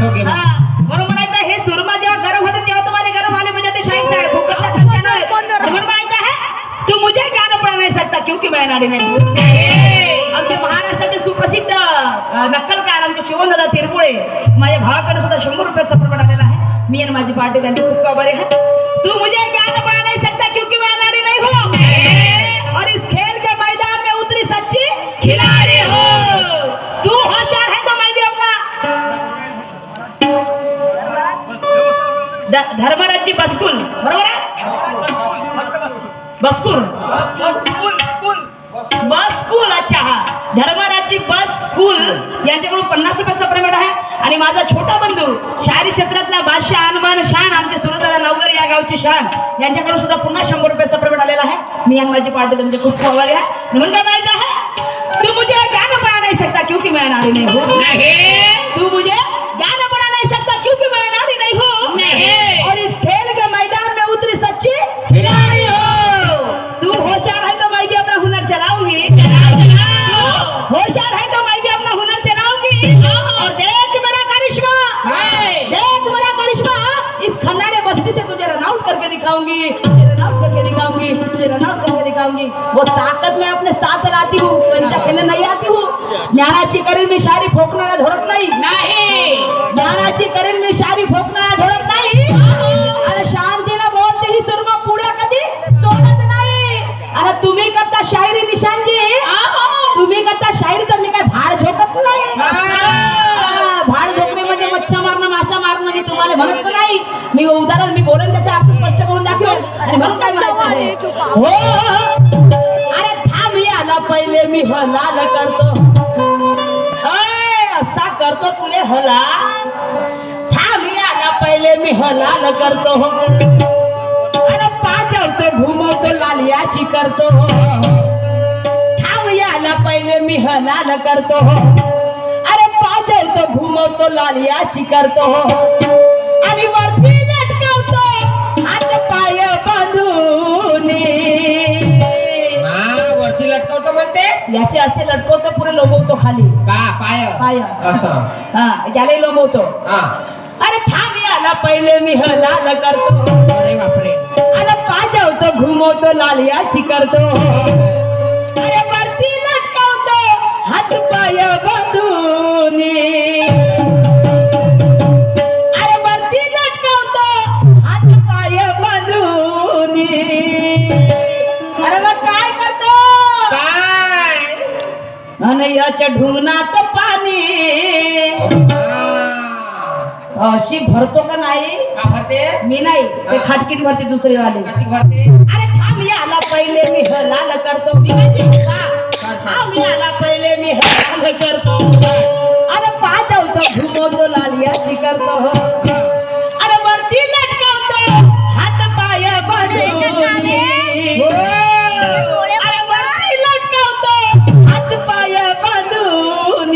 म्हणून म्हणायचं हे सुरमा जेव्हा गरम होते तेव्हा तुम्हाला गरम आले म्हणजे ते शाहीच आहे फुकटला खर्चा नाही म्हणून म्हणायचं है तू मुझे ज्ञान पड़ा नहीं सकता क्योंकि मैं नाडी नाही आमचे महाराष्ट्राचे सुप्रसिद्ध नक्कलकार आमचे शिवनदादा तिरपुळे माझ्या भावाकडे सुद्धा 100 रुपयाचा प्रमाण आलेला आहे मी आणि माझी पार्टी त्यांची खूप काबारे है तू मुझे ज्ञान पड़ा नहीं सकता क्योंकि मैं नाडी नहीं हूँ और इस खेल के मैदान में उतरी सच्ची खिलाड़ी हो तू होशियार है तो मैं भी अपना धर्मराजची बसकुल बरोबर आहे बसकुल अच्छा हा धर्मराजची बसकुल यांच्याकडून 50 रुपयाचा पेमेंट आहे आणि माझा छोटा बंधू शायरी क्षेत्रातला बादशाह अनमान शान आमचे सुरदादा नवगर या गावची शान यांच्याकडून सुद्धा पुन्हा 100 रुपयाचा पेमेंट आलेला आहे मी आणि माझी पार्टी तुमचे खूप आभारी आहे म्हणून काय म्हणायचं आहे तू मुझे ज्ञान पड़ा नहीं सकता क्योंकि मैं नारी नहीं हूँ तू मुझे ज्ञान पड़ा नहीं सकता क्योंकि मैं नारी नहीं हूँ और इस खेल के मैदान में उतरी सच्ची खिलाड़ी हो तू होशियार है तो मैं भी अपना हुनर चलाऊंगी होशियार है तो मैं भी अपना हुनर चलाऊंगी और देख मेरा करिश्मा इस खन्नारे बस्ती से तुझे रन आउट करके दिखाऊंगी वो ताकत मैं अपने साथ लाती हूँ पंचा खेलने नहीं आती हूँ ज्ञानाची करीन मी शायरी फोकणारा धोडत नाही ज्ञानाची करीन मी शायरी फोकणारा धोडत नाही आणि शांतीने बोलते ही सुरमा पुढे कधी सोडत नाही आणि तुम्ही करता शायरी निशांजी तुम्ही करता शायरी तर मी काय भाड झोकत नाही भाड झोकणे म्हणजे मच्छा मारणं माशा मारणं हे तुम्हाला म्हणत नाही मी उदाहरण मी बोलेन त्याचा अर्थ स्पष्ट करून दाखवेन आणि म्हणून काय म्हणायचं आहे हो अरे थांब याला पहिले मी हलाल करतो असा करतो तुले हला थांब याला पहिले मी हलाल करतो अरे पाचवतो घुमवतो लालियाची करतो थांब याला पहिले मी हलाल करतो अरे पाचवतो घुमवतो लालियाची करतो आणि वरती लटकवतो हात पाय बांधून वरती लटकवतो म्हणते याचे असे लटकवतो पुढे लोंबवतो खाली का पाय हा यालाही लोंबवतो अरे थांब याला पहिले मी हलाल करतो अरे बापरे अरे पाजवतो घुमवतो लालियाची करतो अरे वरती लटकवतो हात पाय बांधून अरे वरती लटकवतो हात पाय बांधून अरे मग काय करतो काय आणि याच्या ढुंगणात पाणी अशी भरतो का नाही का भरते मी नाही ते खाटकीन भरते दुसरी वाले कशी भरते अरे थांब याला पहिले मी हलाल करतो मी थांब याला पहिले मी हलाल करतो अरे पाचवतो घुमवतो लालियाची करतो अरे वरती लटकवतो हात पाय बांधून अरे वरती लटकवतो हात पाय बांधून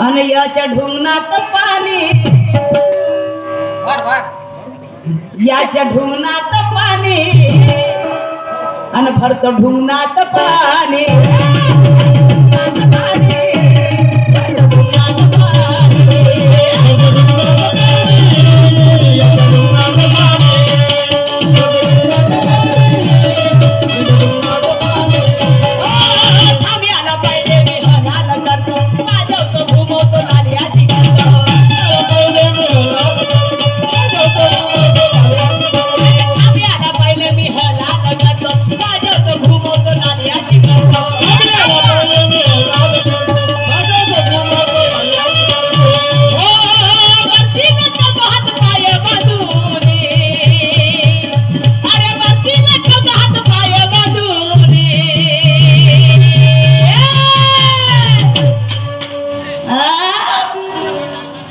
आणि याच्या ढुंगणात पाणी याच्या ढुंगणात पाणी आणि भरतो ढुंगणात पाणी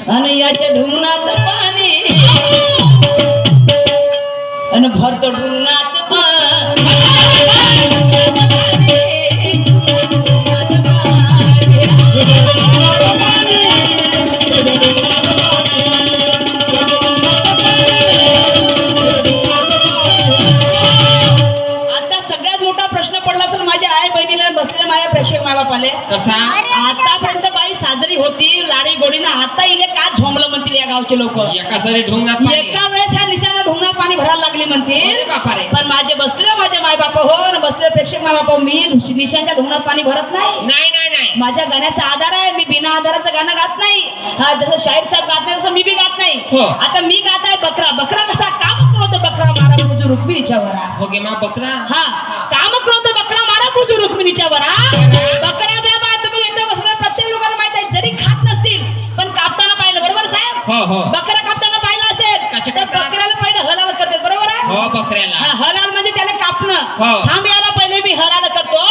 आणि याच्या ढुंगणात पाणी आणि भरतो ढुंगणात पाणी कसा आतापर्यंत बाई साजरी होती लाडी गोडीनं आता इले का झोंबलं म्हणतील या गावचे लोक. एका सरी ढोंगात पाणी. एका वेळेस ह्या निशाला ढोंगणात पाणी भरायला लागली म्हणतील. अरे बापा रे. पण माझे बसले माझे माय बाप हो न बसले प्रेक्षक माय बाप मी निशांच्या ढोंगणात पाणी भरत नाही. नाही नाही नाही. माझ्या गाण्याचा आधार आहे. मी बिना आधाराचं गाणं गात नाही. हा जसं शाहीर साहेब गात नाही तसं मी बी गात नाही. हो. आता मी गात आहे बकरा. बकरा कसा काम करतो बकरा मारा बुजू रुक्मिणीच्या वरा. हो गे मा बकरा. हा काम करतो बकरा मारा बुजू रुक्मिणीच्या वरा. बकरा बाबा तुम्ही एकदा बसला प्रत्येक लोकांना माहित आहे जरी खात नसतील पण कापताना पाहिलं बरोबर साहेब. हो हो. बकरा कापताना पाहिलं असेल कशा तर कापतात? बकऱ्याला पहिलं हलाल करते बरोबर आहे. हो बकऱ्याला. हा, हलाल म्हणजे त्याला कापणं. हो. थांब याला पहिले मी हलाल करतो.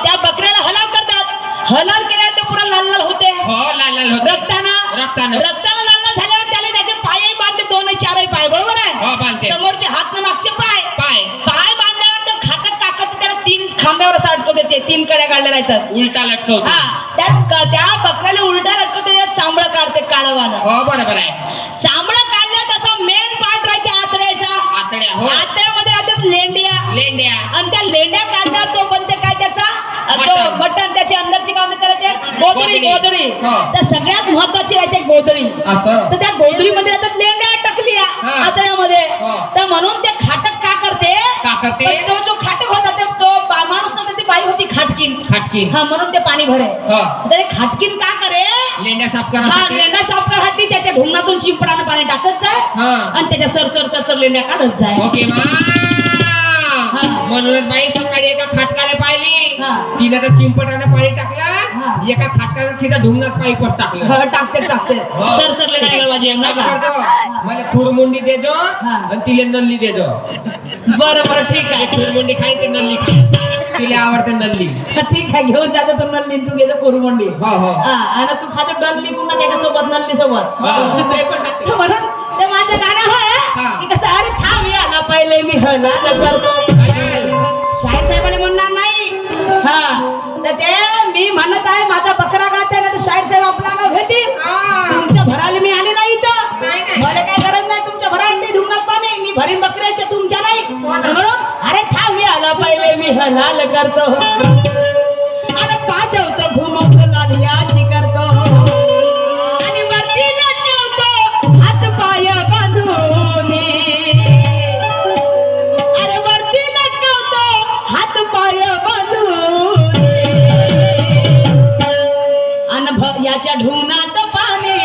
त्या बकऱ्याला हलाल करतात. हलाल केल्यावर ते पुरा लाल लाल होते. हो लाल लाल होते. रक्तानं रक्तानं लाल लाल झाल्यावर त्याला त्याचे पायही बांधते 2 4 पाय बरोबर आहे. हो बांधते. समोरचे हात न मागचे पाय पाय. पाय बांधल्यावर तो खाटक काकत त्याला 3 खांब्यावर असं अडकवते. ते 3 कड्या काढल्या राहतात. उलटा लटकवतो. हा त्या बकऱ्याला उलटा लटकवते त्यात चांबडं काढते काळवानं. हो बरोबर आहे. चांबडं काढलं त्याचा मेन पार्ट राहते आतड्याचा. आतड्या. हो. आतड्यामध्ये राहतात लेंड्या. लेंड्या. आणि त्या लेंड्या काढल्यावर तो बनते काय त्याचा मटण. मटण. त्याची अंदरची काय म्हणते त्याला गोदडी. गोदडी हो. तर सगळ्यात महत्वाची राहते गोदडी. असं. तर त्या गोदडीमध्ये राहतात लेंड्या टकल्या हा. आतड्यामध्ये. हो. तर म्हणून ते खाटक का करते. का करते? पण तो जो खाटक होता तो माणूस नव्हता ती बाई होती खाटकीन. खाटकीन. हा म्हणून ते पाणी भरे. हो. तर हे खाटकीन का करे. लेंड्या साफ हा करा. लेंड्या साफ करत त्याच्या ढोंगणातून चिंपडानं पाणी टाकत जाय. हा. आणि त्याच्या सर लेंड्या काढत जाय. ओके मा. हा. म्हणूनच बाई सकाळी एका खाटकाला पाहिली. हा. तिने तर चिंपटानं पाणी हा. टाकलं. एका खाटकाला सीधा ढुंगात पाईपच टाकलं. टाकते हो. सर लेंड्या गळवाजी मला खुरमुंडी देजो हा. आणि तिला नल्ली देजो. बरं ठीक आहे. खुरमुंडी खाई ते नल्ली खाई. तिला आवडते नल्ली. ठीक आहे घेऊन जातो तू नल्ली तू घेतो कोरुमंडी. हो हो. हा आणि तू खातो डल्ली पुन्हा त्याच्यासोबत नल्ली सोबत. हा. ते पण टाकते. तर म्हणून ते माझं गाणं होय हा. की कसं अरे थांब याला पहिले मी हलाल करतो. शाहीर साहेबांनी म्हणणार नाही. हा तर ते मी म्हणत आहे माझा बकरा गाते ना तर शाहीर साहेब आपला नाव घेतील. तुमच्या भराला मी आले नाही इथं. मला काय गरज नाही तुमच्या भराला मी ढुंगणात पाणी मी भरीन बकऱ्याच्या तुमच्या नाही. म्हणून अरे थांब याला पहिले मी हलाल करतो. अरे पाठवतो घुमवतो लालियाची करतो. आणि वरती लटकवतो हात पाय बांधून. अरे वरती लटकवतो हात पाय बांधून. अन याच्या ढुंगणात पाणी.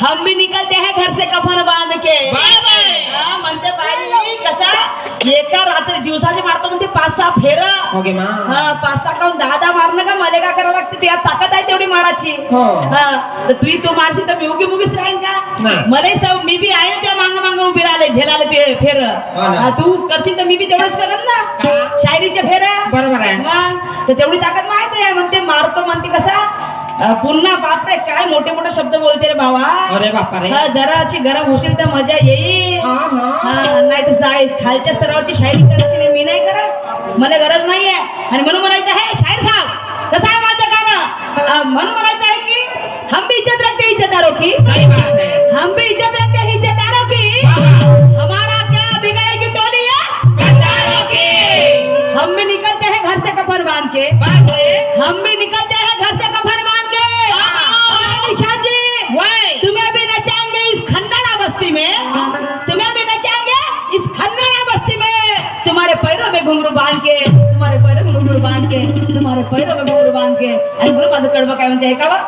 हम भी निकलते हैं घर से कफन बांध के. हा, म्हणते बाई कसा एका रात्री दिवसाचे मारतो म्हणते 5-6 फेर. ओके मा. हा 5-6 काऊन 10 मारणं का मला काय करावं लागते त्यात ताकद आहे तेवढी माराची. हो. हा तर तू मारशील तर मी उगीच राहीन का. नाही. मलाही सब मी बी आहे ना त्या मांग उभी राहिले झेलाले ते फेर. हो ना. हा, तू करशील तर मी बी तेवढंच करेन ना. का? शायरीच्या फेर. बरोबर आहे. मग तर तेवढी ताकद माहिती आहे. म्हणते मारतो म्हणते कसा पुन्हा बापरे काय मोठे मोठे शब्द बोलते रे बाबा. अरे बापा रे. हा, जराची गरम होशील तर मजा येईल. हा, हा. हा, नाही तर खालच्या स्तरावरची शायरी करायची नाही मी नाही करत. मला गरज नाहीये. आणि म्हणून म्हणायचं आहे शाहीर साहेब कसं आहे माझं गाणं. म्हणून म्हणायचं आहे की हम भी इज्जत रखते इज्जतदारों की. सही बात है. हम भी इज्जत रखते इज्जतदारों की. हमारा क्या बिगड़ेगी टोली है गद्दारों की. हम भी निकलते हैं घर से कफन बांध के. हम भी निकलते हैं घर से कफन बांध के. निशा जी तुम्हें भी नचाएंगे इस खंडाना बस्ती में. तुम्हें भी नचाएंगे इस खंडाना बस्ती में. तुम्हारे पैरों में घुंघरू बांध के. तुम्हारे पैरों में घुंघरू बांध के. तुम्हारे पैरों में घुंघरू बांध के. आणि म्हणून माझं कडवं काय म्हणते ऐकावं.